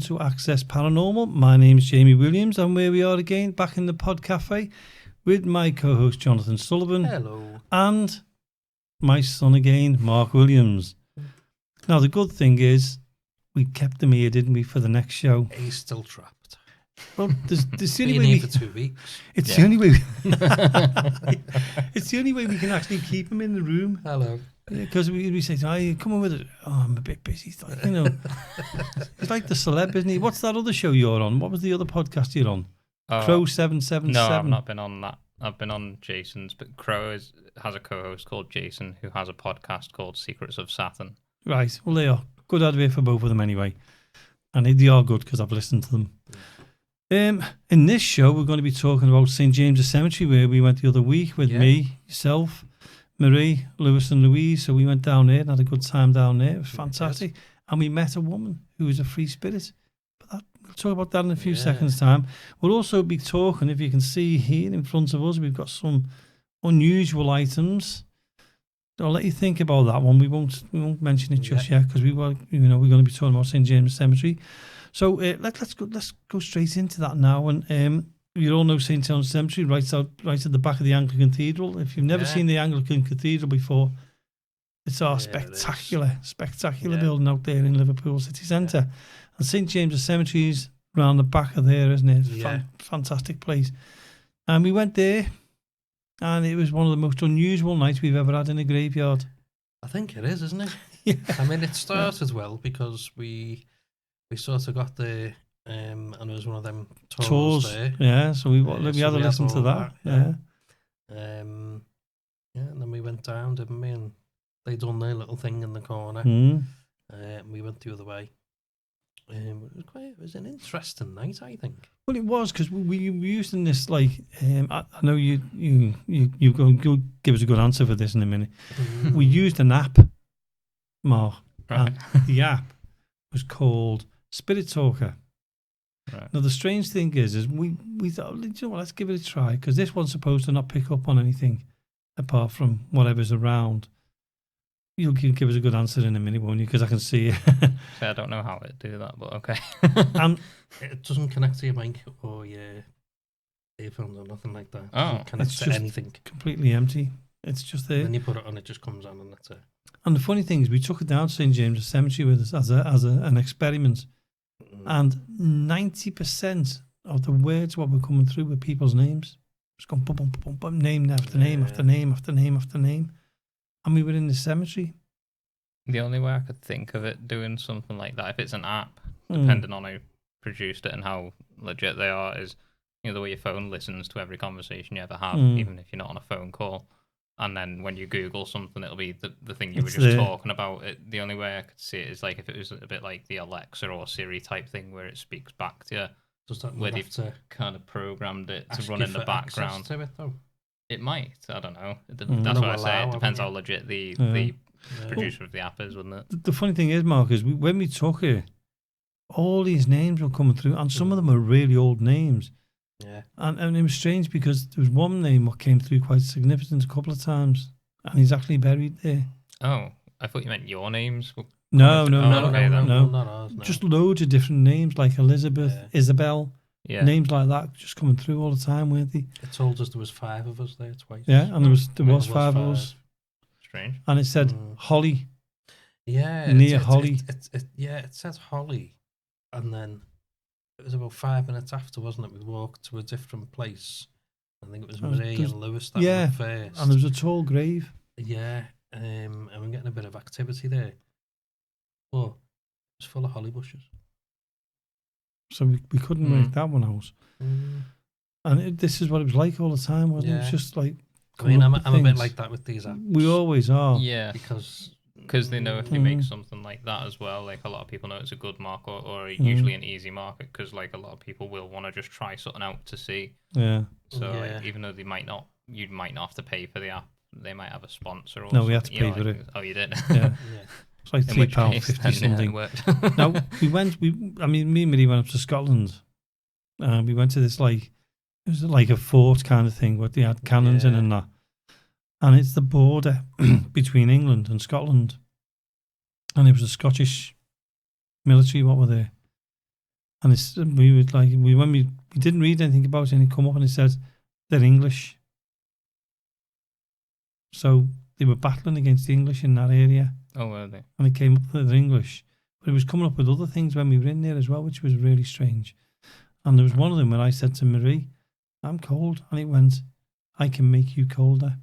to Access Paranormal. My name is Jamie Williams, and where we are again, back in the Pod Cafe with my co-host Jonathan Sullivan. Hello. And my son again, Mark Williams. Now, the good thing is, we kept him here, didn't we, for the next show? He's still trapped. Well, there's the only Been way here for 2 weeks. It's the only way. It's the only way we can actually keep him in the room. Hello. Because we say, "Oh, you come on with it." Oh, I'm a bit busy. It's like, it's like the celeb, isn't he? What's that other show you're on? What was the other podcast you're on? Crow 777. No, I've not been on that. I've been on Jason's, but Crow has a co-host called Jason who has a podcast called Secrets of Saturn. Right. Well, they are good advert for both of them anyway, and they are good because I've listened to them. In this show, we're going to be talking about St. James's Cemetery, where we went the other week with me, yourself, Marie, Lewis and Louise. So we went down there and had a good time down there. It was fantastic. And we met a woman who was a free spirit. But we'll talk about that in a few seconds' time. We'll also be talking, if you can see here in front of us, we've got some unusual items. I'll let you think about that one. We won't mention it just yet because we're going to be talking about St. James's Cemetery. So let's go straight into that now. And you all know St. James's Cemetery, right at the back of the Anglican Cathedral. If you've never seen the Anglican Cathedral before, it's our spectacular building out there in Liverpool city centre. And St. James's Cemetery is round the back of there, isn't it? It's a fantastic place. And we went there, and it was one of the most unusual nights we've ever had in a graveyard. I think it is, isn't it? Yeah. I mean, it started well because we sort of got there, and it was one of them tours there. Yeah, so we had to listen to that. Yeah. And then we went down, didn't we? And they done their little thing in the corner. Mm. And we went the other way. It was an interesting night, I think. Well, it was because we were using this I know you go give us a good answer for this in a minute. We used an app, Mark, and the app was called Spirit Talker. Right. Now the strange thing is we thought, let's give it a try because this one's supposed to not pick up on anything apart from whatever's around. You'll give us a good answer in a minute, won't you? Because I can see it. I don't know how it do that, but okay. And it doesn't connect to your mic or your earphones or nothing like that. It doesn't connect to anything. Completely empty. It's just there. Then you put it on, it just comes on, and that's it. And the funny thing is, we took it down to St. James's Cemetery with us as an experiment, and 90% of the words what were coming through were people's names. It's going boom, boom, boom, boom, name after name after name after name after name. And we were in the cemetery. The only way I could think of it doing something like that, if it's an app, depending on who produced it and how legit they are, is the way your phone listens to every conversation you ever have, even if you're not on a phone call. And then when you Google something, it'll be the thing you were just talking about. The only way I could see it is like if it was a bit like the Alexa or Siri type thing where it speaks back to you. Does that where they've kind of programmed it to run in the background. To it, though? It might. I don't know. That's what I say. It depends how legit the producer of the app is, wouldn't it? The funny thing is, Mark, is when we took it, all these names were coming through, and some of them are really old names. Yeah. And it was strange because there was one name that came through quite significant a couple of times, and he's actually buried there. Oh, I thought you meant your names. No, not ours. No. Just loads of different names like Elizabeth, Isabel. Yeah. Names like that just coming through all the time, weren't they? It told us there was 5 of us there twice. Yeah, and there was 5 of us. Strange. And it said Holly. Yeah. Near Holly. It says Holly. And then it was about 5 minutes after, wasn't it? We walked to a different place. I think it was Marie and Lewis that went first. And there was a tall grave. Yeah. And we're getting a bit of activity there. But it was full of holly bushes. So we couldn't make that one out. And this is what it was like all the time, wasn't it? It was just like... I mean, I'm a bit like that with these apps. We always are. Yeah. Because they know if they make something like that as well, like a lot of people know it's a good mark or usually an easy market because like a lot of people will want to just try something out to see. Yeah. So like, even though you might not have to pay for the app, they might have a sponsor or No, something. we had to pay for it. Oh, you did? Yeah. It's like £3.50 something. Now, me and Marie went up to Scotland. We went to this it was like a fort kind of thing where they had cannons in and that. And it's the border between England and Scotland. And it was a Scottish military, what were they? And we would like when we didn't read anything about it, and it come up and it said they're English. So they were battling against the English in that area. Oh, were they? And it came up that they're English. But it was coming up with other things when we were in there as well, which was really strange. And there was one of them where I said to Marie, I'm cold. And it went, I can make you colder.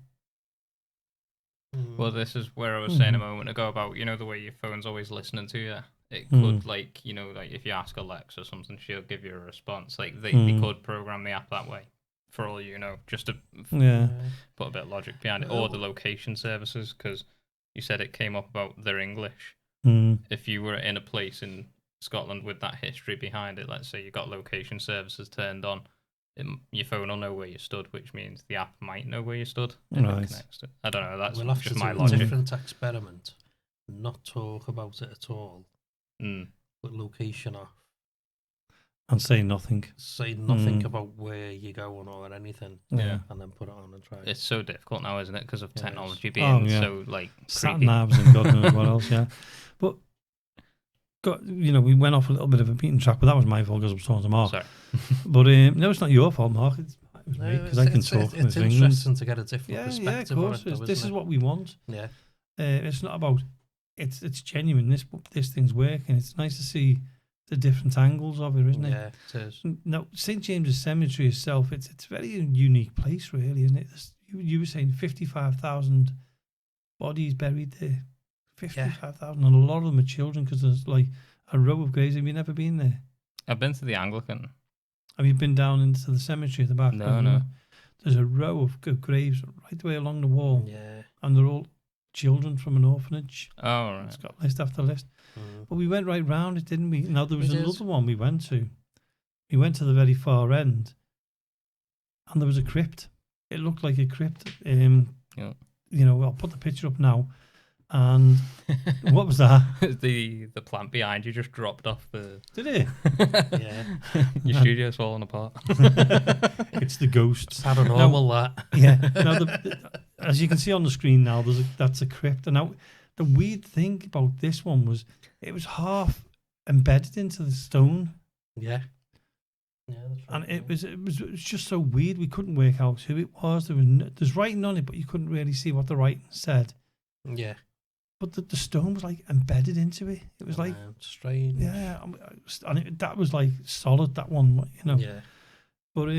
Well, this is where I was saying a moment ago about, the way your phone's always listening to you. It could, like if you ask Alexa or something, she'll give you a response. Like, they could program the app that way, for all you know, just to put a bit of logic behind it. Or the location services, because you said it came up about they're English. If you were in a place in Scotland with that history behind it, let's say you got location services turned on, your phone will know where you stood, which means the app might know where you stood if it connects to it. I don't know, that's we'll have just to my do logic. a different experiment, not talk about it at all, put location off. And say nothing. Say nothing about where you're going or anything. Yeah. And then put it on and try. It's so difficult now, isn't it? Because of technology being so, like, sat creepy. navs and God knows what else, yeah. But, we went off a little bit of a beaten track, but that was my fault because I was talking to Mark. Sorry. But, no, it's not your fault, Mark. It was me, because I can talk. It's interesting to get a different perspective of course. on it, though, this is what we want. Yeah. It's not about, it's genuine. This thing's working. It's nice to see the different angles of it, isn't it? Yeah, it is. Now, St. James's Cemetery itself, it's a very unique place, really, isn't it? You were saying 55,000 bodies buried there. 55,000, and a lot of them are children, because there's like a row of graves. Have you never been there? I've been to the Anglican. Have you been down into the cemetery at the back? No. There's a row of graves right the way along the wall. Yeah. And they're all children from an orphanage. Oh, right. It's got list after list. But we went right round it, didn't we? Now, there was another one we went to. We went to the very far end, and there was a crypt. It looked like a crypt. I'll put the picture up now. And what was that? the plant behind you just dropped off the... Did it? Yeah. Your studio's falling apart. It's the ghosts. Paranormal, that. Yeah. Now, as you can see on the screen now, that's a crypt. And now, the weird thing about this one was it was half embedded into the stone. Yeah. Yeah, that's right. And it was just so weird. We couldn't work out who it was. There's writing on it, but you couldn't really see what the writing said. Yeah. But the stone was like embedded into it. It was like strange. Yeah, and that was like solid. That one, Yeah. But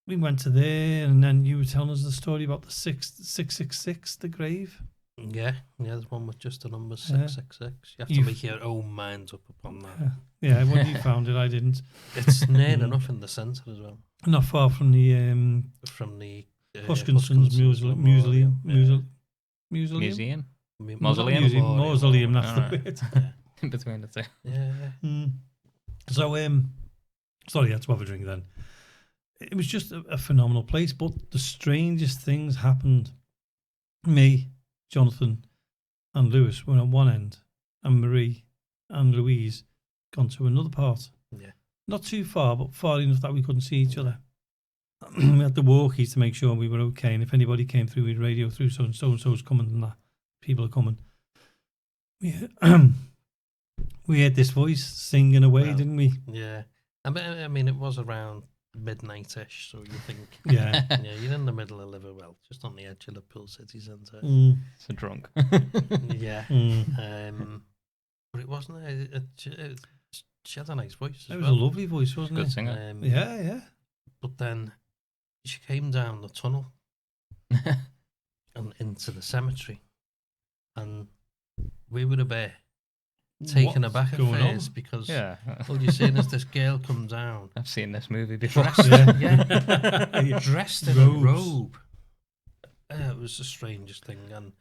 we went to there, and then you were telling us the story about the 666, the grave. Yeah, there's one with just the number 666. You have to make your own mind up upon that. Yeah, when you found it, I didn't. It's near enough in the centre as well. Not far from the Huskinson's Museum. Mausoleum, that's the bit. In between the two. Yeah. So, sorry, I had to have a drink then. It was just a phenomenal place, but the strangest things happened. Me, Jonathan, and Lewis were on one end, and Marie and Louise gone to another part. Yeah. Not too far, but far enough that we couldn't see each other. We had the walkies to make sure we were okay, and if anybody came through, we'd radio through, so and so's coming, and that people are coming. We heard this voice singing away, didn't we? Yeah. I mean, it was around midnight-ish, so you think... Yeah. Yeah, you're in the middle of Liverpool, just on the edge of Liverpool city centre. It's a drunk. Yeah. But it wasn't... she had a nice voice as It was a lovely voice, wasn't it? Good singer. Yeah. But then she came down the tunnel and into the cemetery, and we were a bit taken aback at first because all you're seeing is this girl come down. I've seen this movie before. Dressed in a robe. It was the strangest thing, and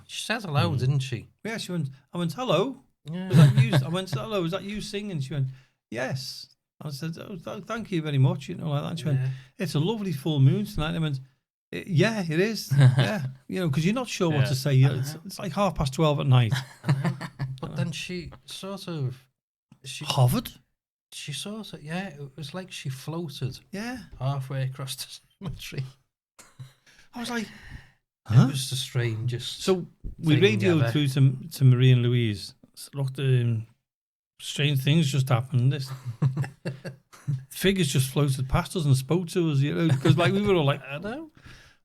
she said hello, didn't she? Yeah, she went. I went, hello. Yeah. Was that you? I went, hello. Was that you singing? She went, yes. I said, thank you very much. Like that. She went, it's a lovely full moon tonight. I went, yeah, it is. Yeah, because you're not sure what to say. It's like 12:30 at night. But then she sort of hovered. She sort of it was like she floated. Yeah, halfway across the cemetery. I was like, it was the strangest. So we radioed through to Marie and Louise. Looked, strange things just happened. This figures just floated past us and spoke to us, because like we were all like, I know.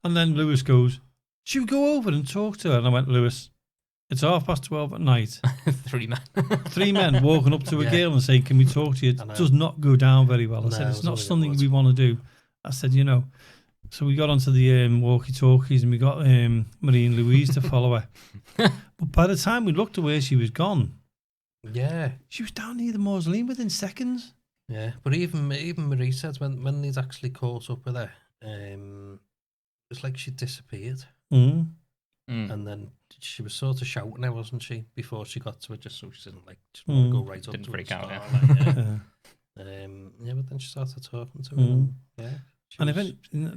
And then Lewis goes, should we go over and talk to her? And I went, Lewis, it's 12:30 at night. 3 men. 3 men walking up to a girl and saying, can we talk to you? It does not go down very well. I said, it's not something we want to do. I said, So we got onto the walkie-talkies and we got Marie and Louise to follow her. But by the time we looked at where she was gone, she was down near the mausoleum within seconds. Yeah, but even Marie said when they'd actually caught up with her, it's like she disappeared. Mm. And then she was sort of shouting her, wasn't she, before she got to it, just so she didn't just want to go right up Didn't to freak her. out, But then she started talking to her. And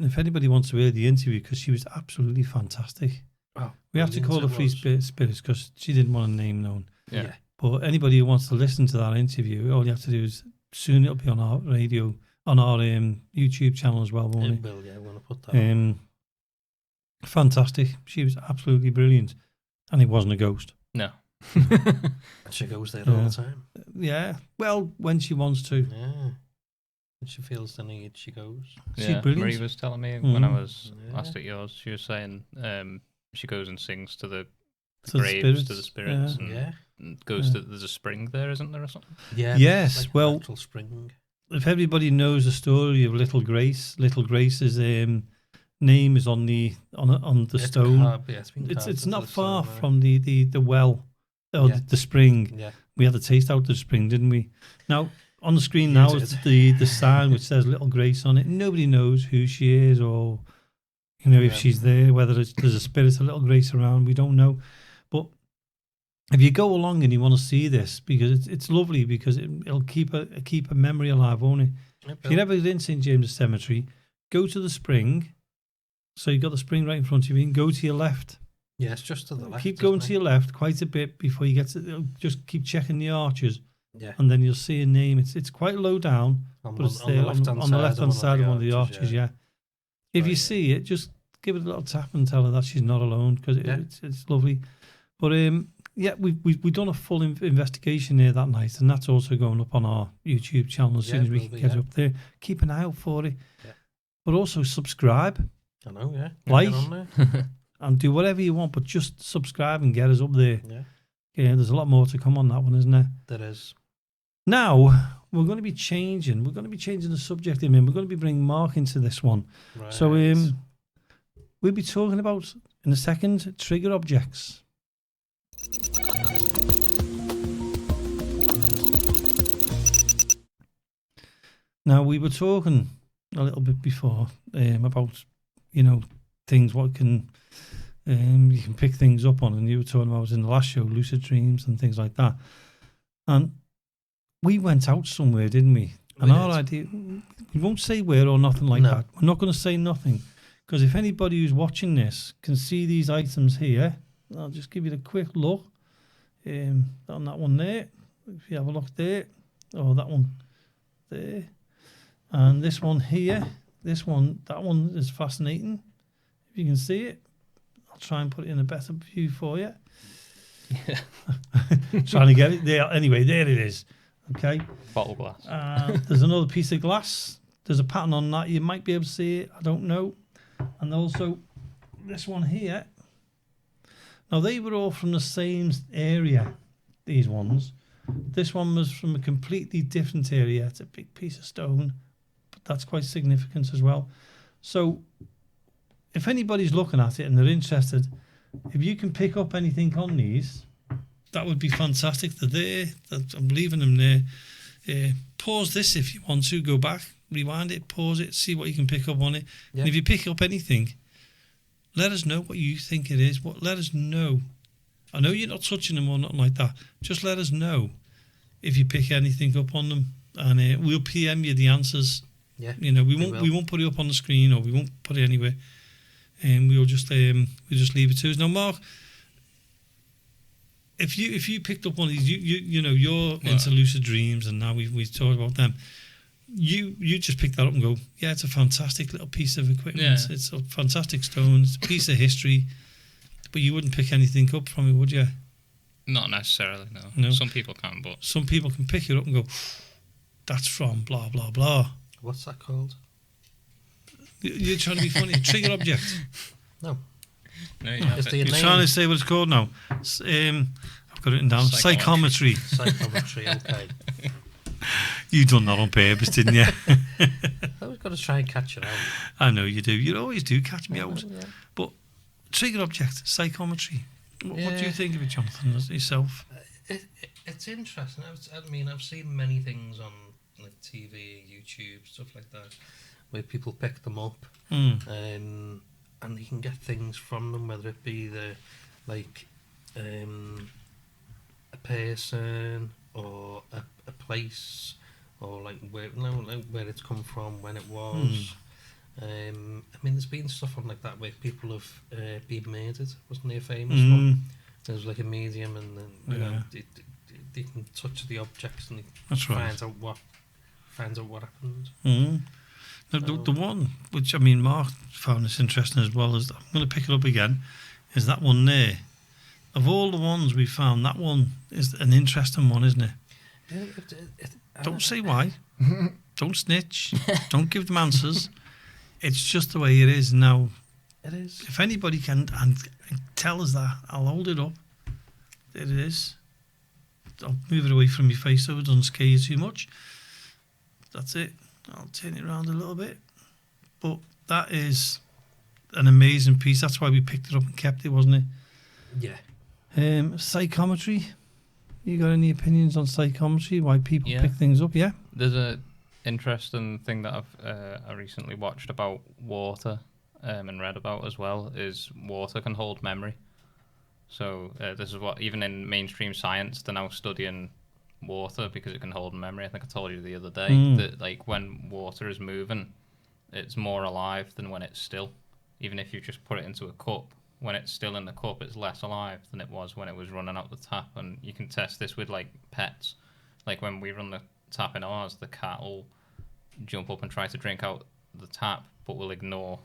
if anybody wants to hear the interview, because she was absolutely fantastic. Oh, we have to call her Free Spirits because she didn't want a name known. Yeah. But anybody who wants to listen to that interview, all you have to do is soon it'll be on our radio, on our YouTube channel as well, won't it? It will, yeah. We're going to put that on. Fantastic. She was absolutely brilliant. And it wasn't a ghost. No. She goes there all the time. Yeah. Well, when she wants to. Yeah. When she feels the need, she goes. She's brilliant. Marie was telling me when I was last at yours, she was saying she goes and sings to the graves, to the spirits. And goes to, there's a spring there, isn't there, or something? Yeah. Yes. Like well, natural spring. If everybody knows the story of Little Grace's name is on the stone. It's not far from the well or the spring. Yeah. We had a taste out of the spring, didn't we? Now on the screen now is the sign which says Little Grace on it. Nobody knows who she is or if she's there, whether there's a spirit of Little Grace around. We don't know. But if you go along and you want to see this, because it's lovely, because it'll keep a memory alive, won't it? If you're ever in St. James's Cemetery, go to the spring. So you've got the spring right in front of you, and go to your left. Yeah, it's just to the left. Keep going to your left quite a bit before you get to. Just keep checking the arches. Yeah. And then you'll see a name. It's quite low down, but it's there on the left-hand side of one of the arches, yeah. If you see it, just give it a little tap and tell her that she's not alone, because it's lovely. But we've done a full investigation there that night, and that's also going up on our YouTube channel as soon as we can get it up there. Keep an eye out for it. Yeah. But also subscribe. I know, yeah. Like and do whatever you want, but just subscribe and get us up there. Yeah, there's a lot more to come on that one, isn't there? There is. Now we're going to be changing. We're going to be changing the subject. We're going to be bringing Mark into this one. Right. So we'll be talking about in a second trigger objects. Now we were talking a little bit before about things what can you can pick things up on, and you were talking about in the last show lucid dreams and things like that, and we went out somewhere, didn't we? And our idea, we won't say where or nothing like that. We're not going to say nothing, because if anybody who's watching this can see these items here, I'll just give you a quick look on that one there. If you have a look there, or that one there, and this one here, that one is fascinating. If you can see it, I'll try and put it in a better view for you. Yeah. Trying to get it there. Anyway, there it is. Okay. Bottle glass. There's another piece of glass. There's a pattern on that. You might be able to see it. I don't know. And also this one here. Now, they were all from the same area, these ones. This one was from a completely different area. It's a big piece of stone, but that's quite significant as well. So if anybody's looking at it and they're interested, if you can pick up anything on these, that would be fantastic. They're there. I'm leaving them there. Pause this if you want to. Go back, rewind it, pause it, see what you can pick up on it. Yeah. And if you pick up anything, let us know what you think it is. Let us know. I know you're not touching them or nothing like that. Just let us know if you pick anything up on them, and we'll PM you the answers. Yeah, we won't put it up on the screen, or we won't put it anywhere, and we'll just leave it to us. Now, Mark, if you picked up one of these, you're into lucid dreams, and now we've talked about them. You just pick that up and go, yeah, it's a fantastic little piece of equipment. Yeah. It's a fantastic stone. It's a piece of history. But you wouldn't pick anything up from it, would you? Not necessarily, no. No. Some people can, but Some people can pick it up and go, that's from blah, blah, blah. What's that called? You're trying to be funny. Trigger object. No. no, It's the You're name. trying to say what it's called now. I've got it written down. Psychometry. Psychometry. Psychometry, okay. You done that on purpose, didn't you? I was going to try and catch it out. I know you do. You always do catch me out. Yeah. But trigger object, psychometry. What do Yeah. you think of it, Jonathan, yourself? It's interesting. I've seen many things on like TV, YouTube, stuff like that, where people pick them up, and you can get things from them, whether it be a person or a place, or like where it's come from, when it was. There's been stuff on like that where people have been murdered. Wasn't there a famous one? There was like a medium, and then you know they can touch the objects and finds out what happened. Now, the one which Mark found this interesting as well, is I'm going to pick it up again, is that one there. Of all the ones we found, that one is an interesting one, isn't it? Don't say why. Don't snitch. Don't give them answers. It's just the way it is now. It is. If anybody can and tell us that, I'll hold it up. There it is. I'll move it away from your face so it doesn't scare you too much. That's it. I'll turn it around a little bit. But that is an amazing piece. That's why we picked it up and kept it, wasn't it? Yeah. Psychometry. You got any opinions on psychometry? Why people pick things up? Yeah. There's a interesting thing that I recently watched about water and read about as well. Is water can hold memory. So this is what, even in mainstream science, they're now studying water because it can hold memory. I think I told you the other day that like when water is moving, it's more alive than when it's still. Even if you just put it into a cup, when it's still in the cup, it's less alive than it was when it was running out the tap. And you can test this with like pets. Like when we run the tap in ours, the cat will jump up and try to drink out the tap, but will ignore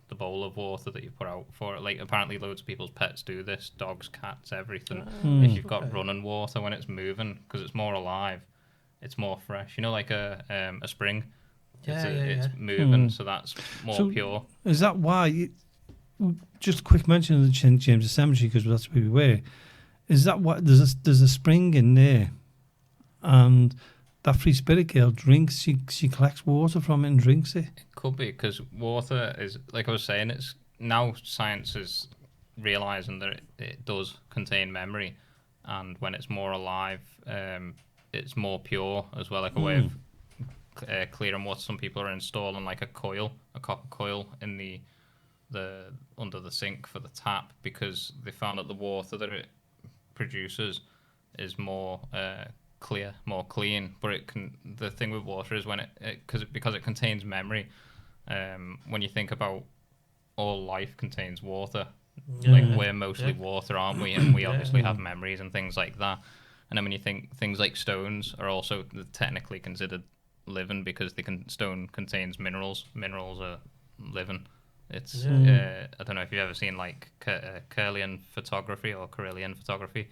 the bowl of water that you put out for it. Like apparently loads of people's pets do this, dogs, cats, everything. If you've got running water, when it's moving, because it's more alive, it's more fresh. You know, like a spring. It's moving, so that's more pure. Is that why? Just a quick mention of the James Cemetery, because that's where we were. Is that what there's a spring in there, and that free spirit girl drinks. She collects water from it and drinks it. It could be because water is, like I was saying, it's now science is realizing that it does contain memory, and when it's more alive, it's more pure as well. Like a way of clearing what some people are installing, like a copper coil in the under the sink for the tap, because they found that the water that it produces is more clear, more clean. But the thing with water is when because it contains memory. When you think about all life contains water, like we're mostly water, aren't we? And we obviously have memories and things like that. And then when you think things like stones are also technically considered living because stone contains minerals. Minerals are living. It's I don't know if you've ever seen like Kirlian photography or Carillion photography,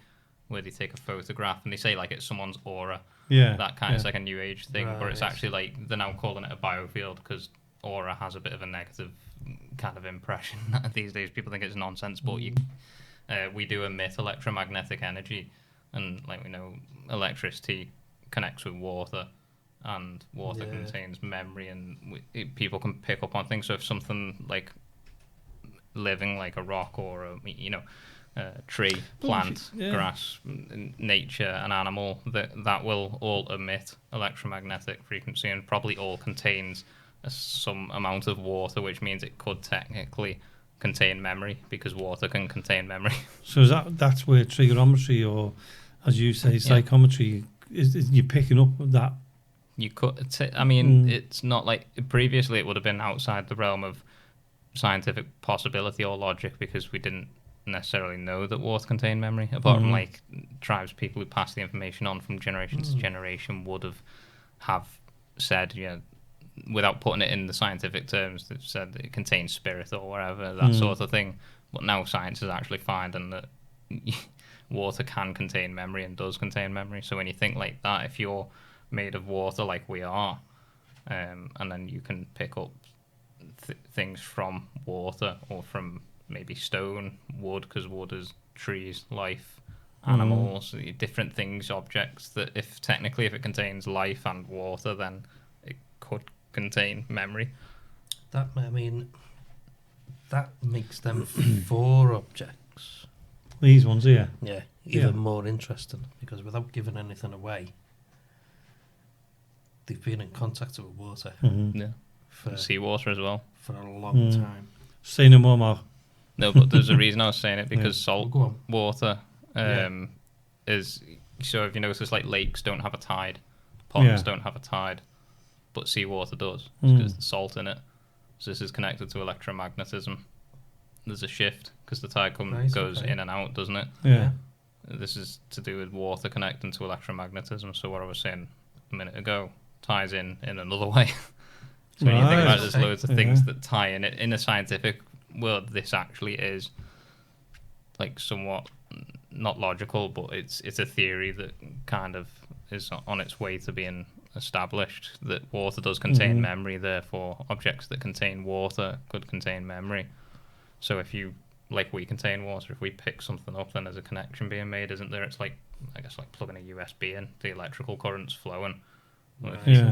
where they take a photograph and they say like it's someone's aura. Yeah, that kind of, it's like a new age thing, but it's actually like they're now calling it a biofield because aura has a bit of a negative kind of impression these days. People think it's nonsense, but we do emit electromagnetic energy, and like we know, electricity connects with water. And water contains memory, and people can pick up on things. So if something like living, like a rock or a tree, plant, grass, nature, an animal, that will all emit electromagnetic frequency, and probably all contains some amount of water, which means it could technically contain memory because water can contain memory. So that's where trigonometry, or as you say, psychometry, is you're picking up that. You could, it's not like previously it would have been outside the realm of scientific possibility or logic because we didn't necessarily know that water contained memory, apart from like tribes, people who passed the information on from generation to generation would have said, without putting it in the scientific terms, they've said that it contains spirit or whatever, that sort of thing. But now science is actually finding that water can contain memory and does contain memory. So when you think like that, if you're made of water like we are, and then you can pick up things from water or from maybe stone, wood, because wood is trees, life, animals, different things, objects, that if it contains life and water, then it could contain memory. That makes them 4 objects. These ones here. Yeah, even more interesting, because without giving anything away, they've been in contact with water. Yeah, seawater as well for a long time. Say no more, Mark. No, but there's a reason I was saying it, because salt Go on. water is, so if you notice, like lakes don't have a tide, ponds don't have a tide, but seawater does, because there's salt in it. So this is connected to electromagnetism. There's a shift because the tide goes in and out, doesn't it? Yeah. This is to do with water connecting to electromagnetism. So what I was saying a minute ago ties in another way. So when you think about it, there's loads of things that tie in it. In a scientific world, this actually is like somewhat not logical, but it's a theory that kind of is on its way to being established, that water does contain memory, therefore objects that contain water could contain memory. So if you, like we contain water, if we pick something up, then there's a connection being made, isn't there? It's like, I guess, like plugging a USB in, the electrical current's flowing.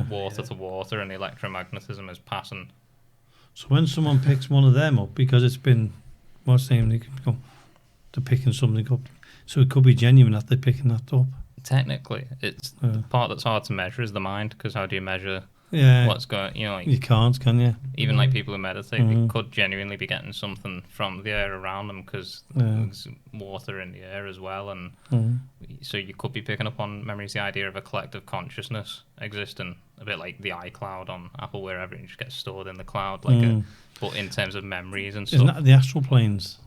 Water to water, and the electromagnetism is passing. So when someone picks one of them up, because it's been, what's the name, they're picking something up, so it could be genuine that they're picking that up. Technically, it's the part that's hard to measure is the mind, because how do you measure what's going, like, you can't, can you? Even like people who meditate, they could genuinely be getting something from the air around them, because there's water in the air as well, and so you could be picking up on memories. The idea of a collective consciousness existing, a bit like the iCloud on Apple, where everything just gets stored in the cloud, like but in terms of memories and stuff. Isn't that the astral planes?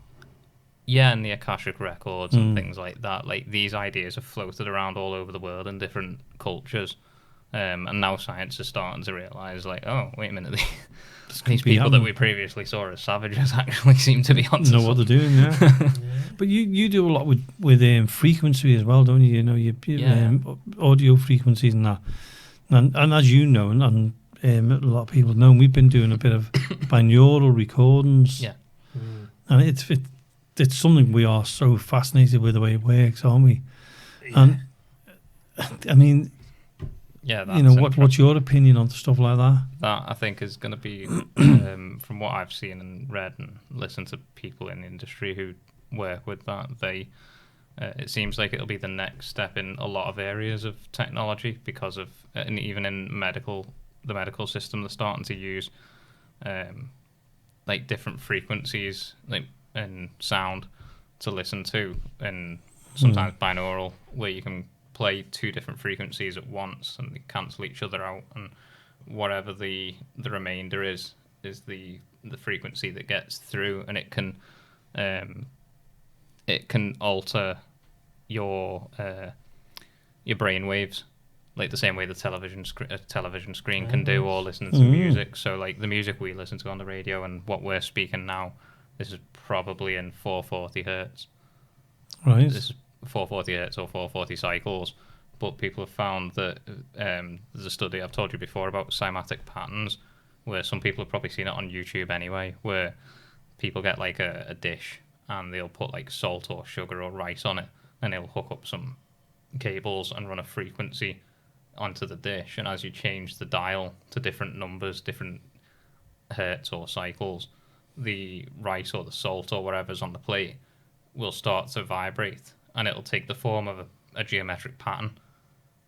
Yeah, and the Akashic records and things like that. Like, these ideas have floated around all over the world in different cultures. And now science is starting to realise, like, oh, wait a minute, these people that we previously saw as savages actually seem to be on know what they're doing, But you do a lot with frequency as well, don't you? You know, you audio frequencies and that. And as you know, and a lot of people know, we've been doing a bit of binaural recordings. Yeah. And it's something we are so fascinated with, the way it works, aren't we? Yeah. And I mean, what's your opinion on stuff like that? That, I think, is going to be, from what I've seen and read and listened to people in the industry who work with that, it seems like it'll be the next step in a lot of areas of technology, because of, and even in the medical system, they're starting to use like different frequencies, like, and sound to listen to, and sometimes binaural, where you can play 2 different frequencies at once and they cancel each other out, and whatever the remainder is the frequency that gets through, and it can alter your brain waves, like the same way the television screen can do, or listening to music. So like the music we listen to on the radio and what we're speaking now, this is probably in 440 hertz. Right. This is 440 hertz or 440 cycles. But people have found that there's a study I've told you before about cymatic patterns, where some people have probably seen it on YouTube anyway, where people get like a dish and they'll put like salt or sugar or rice on it, and they'll hook up some cables and run a frequency onto the dish, and as you change the dial to different numbers, different hertz or cycles, the rice or the salt or whatever's on the plate will start to vibrate, and it'll take the form of a geometric pattern.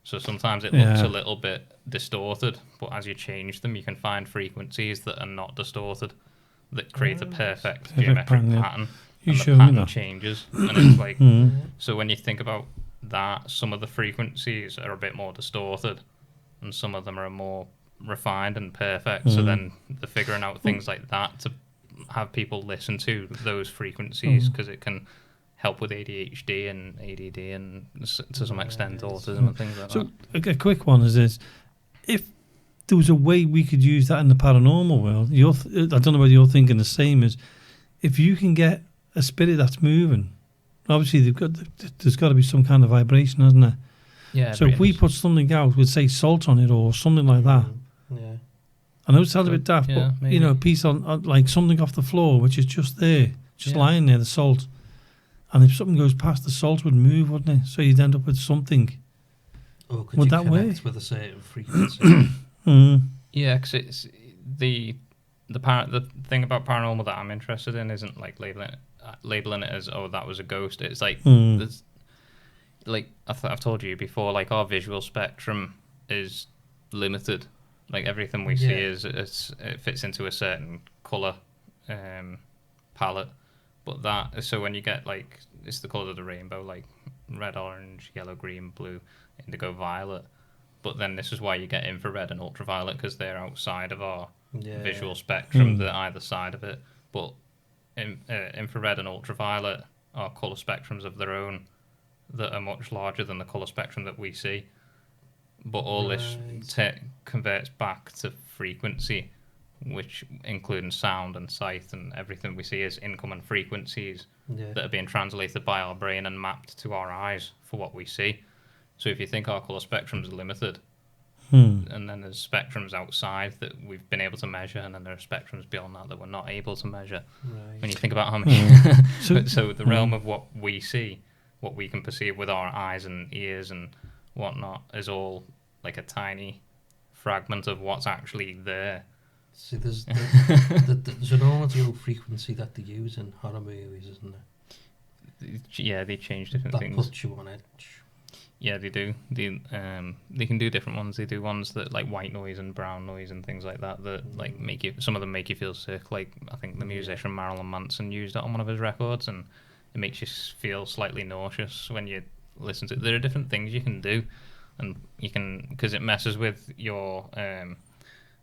So sometimes it looks a little bit distorted, but as you change them, you can find frequencies that are not distorted, that create a perfect geometric pattern. And the pattern changes, and it's like, so when you think about that, some of the frequencies are a bit more distorted, and some of them are more refined and perfect. So then they're figuring out things like that to have people listen to those frequencies, because it can help with ADHD and ADD and to some extent autism and things like that. So a quick one is this: if there was a way we could use that in the paranormal world, I don't know whether you're thinking the same, is if you can get a spirit that's moving Obviously, there's got to be some kind of vibration, hasn't there? Yeah. So if we put something out with, say, salt on it or something like that, Yeah. I know it sounds a bit daft, Yeah, but maybe. you know, a piece on like something off the floor, which is just there, just lying there, the salt. And if something goes past, the salt would move, wouldn't it? So you'd end up with something. Or could Would you that connect work? with a certain frequency? Yeah, because it's the thing about paranormal that I'm interested in isn't like labeling it as, oh, that was a ghost. It's like there's, like I've told you before, like our visual spectrum is limited. Like everything we see it fits into a certain color palette. But so when you get like, it's the colors of the rainbow, like red, orange, yellow, green, blue, indigo, violet. But then this is why you get infrared and ultraviolet, because they're outside of our visual spectrum. They're either side of it. But infrared and ultraviolet are color spectrums of their own that are much larger than the color spectrum that we see. But all this converts back to frequency, which including sound and sight and everything we see is incoming frequencies that are being translated by our brain and mapped to our eyes for what we see. So if you think our colour spectrums are limited, and then there's spectrums outside that we've been able to measure, and then there are spectrums beyond that we're not able to measure. Right. When you think about how many... so the realm of what we see, what we can perceive with our eyes and ears and whatnot, is all like a tiny fragment of what's actually there. See, there's an audio frequency that they use in horror movies, isn't there? Yeah, they change different that things. That puts you on edge. Yeah, they do. They can do different ones. They do ones that like white noise and brown noise and things like that like make you. Some of them make you feel sick. Like I think the musician Marilyn Manson used it on one of his records, and it makes you feel slightly nauseous when you listen to it. There are different things you can do, and you can, because it messes with your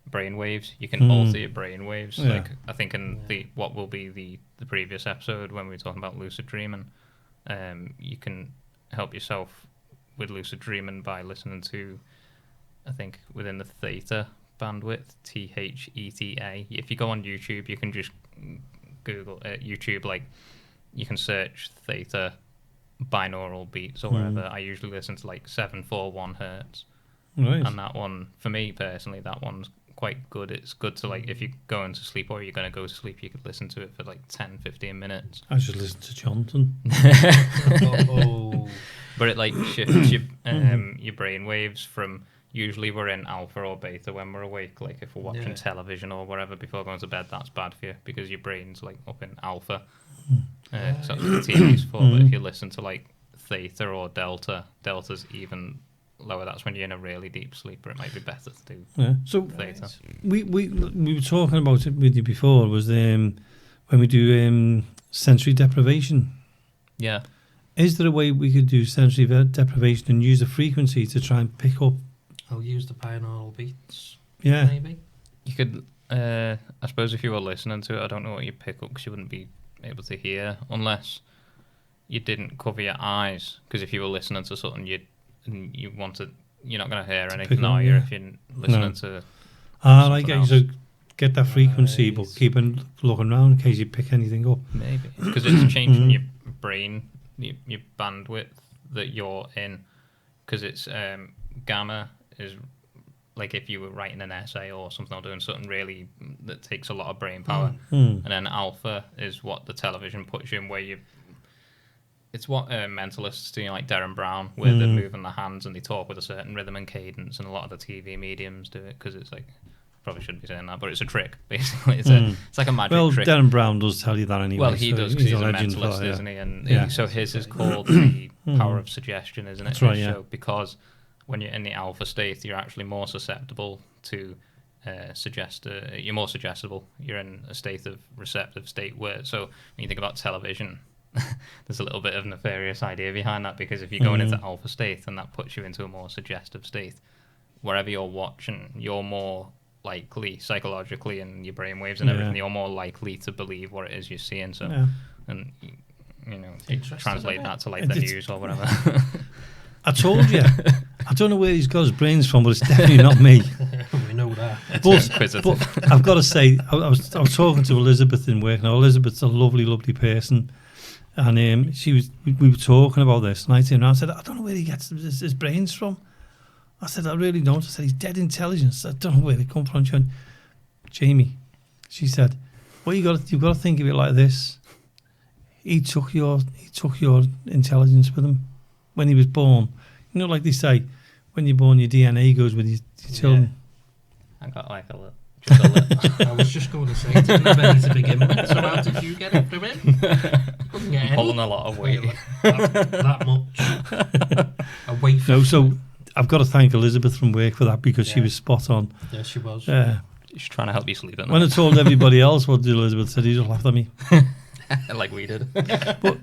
brain waves. You can alter your brain waves. Like I think in what will be the previous episode when we were talking about lucid dreaming, you can help yourself with lucid dreaming by listening to, I think within the theta bandwidth, THETA. If you go on YouTube, you can just Google YouTube, like you can search theta binaural beats or whatever. I usually listen to like 741 hertz. Right. And that one, for me personally, that one's quite good. It's good to, like, if you're going to sleep or you're going to go to sleep, you could listen to it for like 10-15 minutes. I should listen to Jonathan. But it like shifts your brain waves from, usually we're in alpha or beta when we're awake. Like if we're watching television or whatever before going to bed, that's bad for you because your brain's like up in alpha. So that's what the TV's for. But if you listen to like theta or delta's even lower. That's when you're in a really deep sleep, or it might be better to do So theta. We were talking about it with you before, was when we do sensory deprivation. Yeah. Is there a way we could do sensory deprivation and use the frequency to try and pick up? I'll use the binaural beats. Yeah. Maybe. You could, I suppose if you were listening to it, I don't know what you'd pick up because you wouldn't be able to hear unless you didn't cover your eyes. Because if you were listening to something, you're not going to hear anything, are you? If you're listening to. Like so get that frequency, but keep looking around in case you pick anything up. Maybe because it's changing your brain, your bandwidth that you're in. Because it's gamma is like if you were writing an essay or something or doing something really that takes a lot of brain power, and then alpha is what the television puts you in, where it's what mentalists do, like Darren Brown, where they're moving their hands and they talk with a certain rhythm and cadence, and a lot of the TV mediums do it because it's like, probably shouldn't be saying that, but it's a trick, basically. It's like a magic trick. Well, Darren Brown does tell you that anyway. Well, he does because he's a mentalist, isn't he? And so his is called the power of suggestion, isn't it? That's right, yeah. So because when you're in the alpha state, you're actually more susceptible to you're more suggestible. You're in a state of receptive state where, so when you think about television, there's a little bit of nefarious idea behind that, because if you're going into alpha state and that puts you into a more suggestive state, wherever you're watching, you're more likely psychologically, and your brain waves and everything, you're more likely to believe what it is you're seeing. So, and you translate that to like the news or whatever. I told you. I don't know where he's got his brains from, but it's definitely not me. We know that. But I've got to say, I was talking to Elizabeth in work. Now, Elizabeth's a lovely, lovely person. And we were talking about this, and I turned around and said, I don't know where he gets his brains from. I said, I really don't. I said, he's dead intelligent. I don't know where they come from. She went, Jamie, she said, well, you've got to think of it like this. He took your intelligence with him when he was born. You know, like they say, when you're born, your DNA goes with your children. I got like a little. Just a little. I was just going to say, it didn't have any to begin with, so how did you get it from him? Couldn't get any. Pulling a lot of weight. That much. Away from No, so I've got to thank Elizabeth from work for that, because she was spot on. Yeah, she was. She's trying to help you sleep at night. When I told everybody else what Elizabeth said, he just laughed at me. Like we did. But,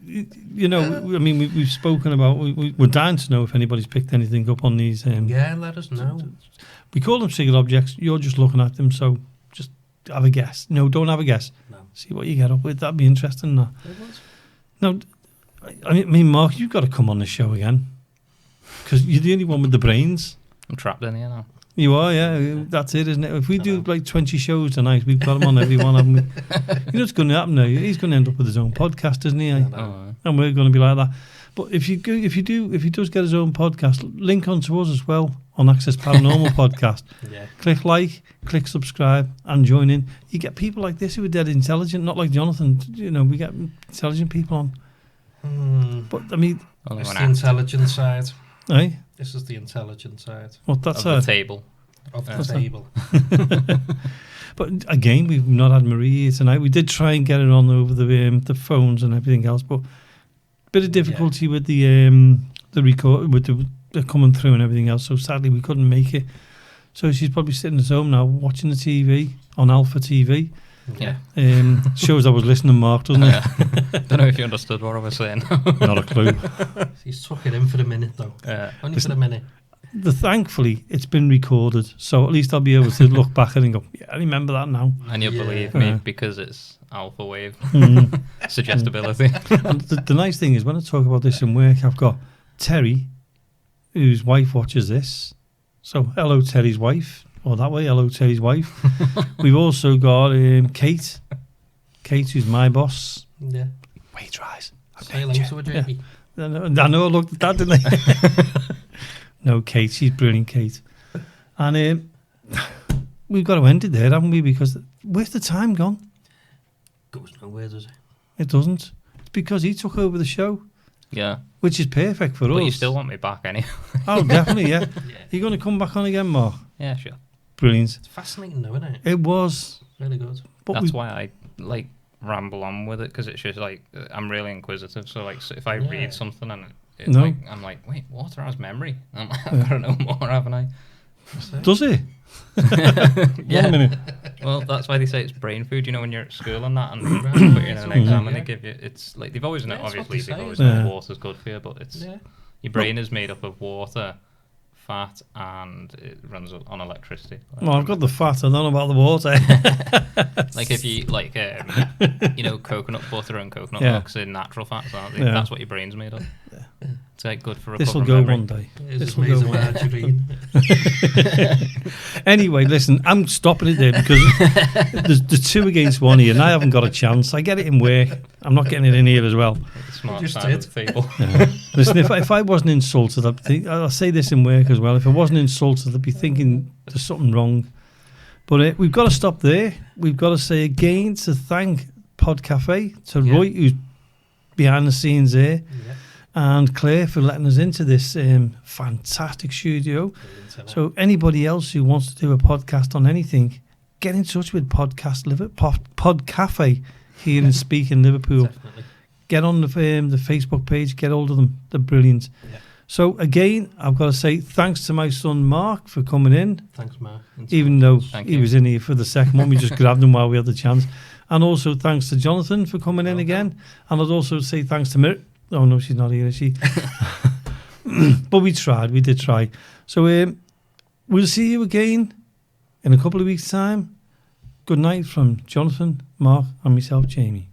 you know, I mean, we've spoken about, we're dying to know if anybody's picked anything up on these. Yeah, let us know. We call them single objects. You're just looking at them, so just have a guess. No, don't have a guess. No. See what you get up with. That'd be interesting. That. It was. No, I mean, Mark, you've got to come on the show again, because you're the only one with the brains. I'm trapped in here now. You are, yeah. That's it, isn't it? If we do like 20 shows tonight, we've got him on every one, haven't we? You know what's going to happen now? He's going to end up with his own podcast, isn't he? And we're going to be like that. But if he does get his own podcast, link on to us as well on Access Paranormal Podcast. Yeah. Click like, click subscribe, and join in. You get people like this who are dead intelligent, not like Jonathan. You know, we get intelligent people on. But I mean, it's the intelligent side. Eh? This is the intelligent side. What that's of the table. Of the table. But again, we've not had Marie here tonight. We did try and get it on over the phones and everything else, but bit of difficulty with the record, with the coming through and everything else. So sadly, we couldn't make it. So she's probably sitting at home now watching the TV on Alpha TV. Yeah. Shows I was listening, Mark, doesn't it? Don't know if you understood what I was saying. Not a clue. He's took it in for the minute, though. Only for the minute. Thankfully, it's been recorded, so at least I'll be able to look back at it and go, yeah, I remember that now. And you'll believe me because it's alpha wave suggestibility. And the nice thing is, when I talk about this in work, I've got Terry, whose wife watches this. So, hello, Terry's wife. Or that way, hello, Terry's wife. We've also got Kate. Kate, who's my boss. Yeah. Waitress. Say hello to her, Jamie. I know, I looked at that, didn't I? No, Kate, she's brilliant, Kate. And we've got to end it there, haven't we? Because where's the time gone? Goes nowhere, does it? It doesn't. It's because he took over the show. Yeah. Which is perfect for us. But you still want me back anyway. Oh, definitely, yeah. You're going to come back on again, Mark? Yeah, sure. Brilliant. It's fascinating, though, isn't it? It was. Really good. But that's why I ramble on with it, because it's just like I'm really inquisitive. So like, so if I read something and I'm like, wait, water has memory. I'm like, I've got to know more, haven't I? Does it? Yeah. 1 minute. Well, that's why they say it's brain food. You know, when you're at school and that, and put you in an exam, and they give you, it's like they've always known. Obviously, they've always known water's good for you, but it's your brain is made up of water, fat, and it runs on electricity. Well, I've got the fat. I don't know about the water. Like if you you know, coconut butter and coconut milk, so natural fats, aren't they? That's what your brain's made of. Yeah. It's like good for This will recovering go memory. one day. This will go one day. Anyway, listen, I'm stopping it there because there's 2 against 1 here, and I haven't got a chance. I get it in work. I'm not getting it in here as well. The smart Just side of the table. Listen, if I wasn't insulted, I'll say this in work as well. If I wasn't insulted, I'd be thinking there's something wrong. But we've got to stop there. We've got to say again to thank Pod Cafe, to Roy, who's behind the scenes there, and Claire for letting us into this fantastic studio. So anybody else who wants to do a podcast on anything, get in touch with Pod Cafe here in Speak in Liverpool. Definitely. Get on the Facebook page, get hold of them. They're brilliant. Yeah. So again, I've got to say thanks to my son Mark for coming in. Thanks, Mark. Even though he was in here for the second one, we just grabbed him while we had the chance. And also thanks to Jonathan for coming in again. And I'd also say thanks to Mir. Oh no, she's not here, is she? But we did try. So we'll see you again in a couple of weeks' time. Good night from Jonathan, Mark, and myself, Jamie.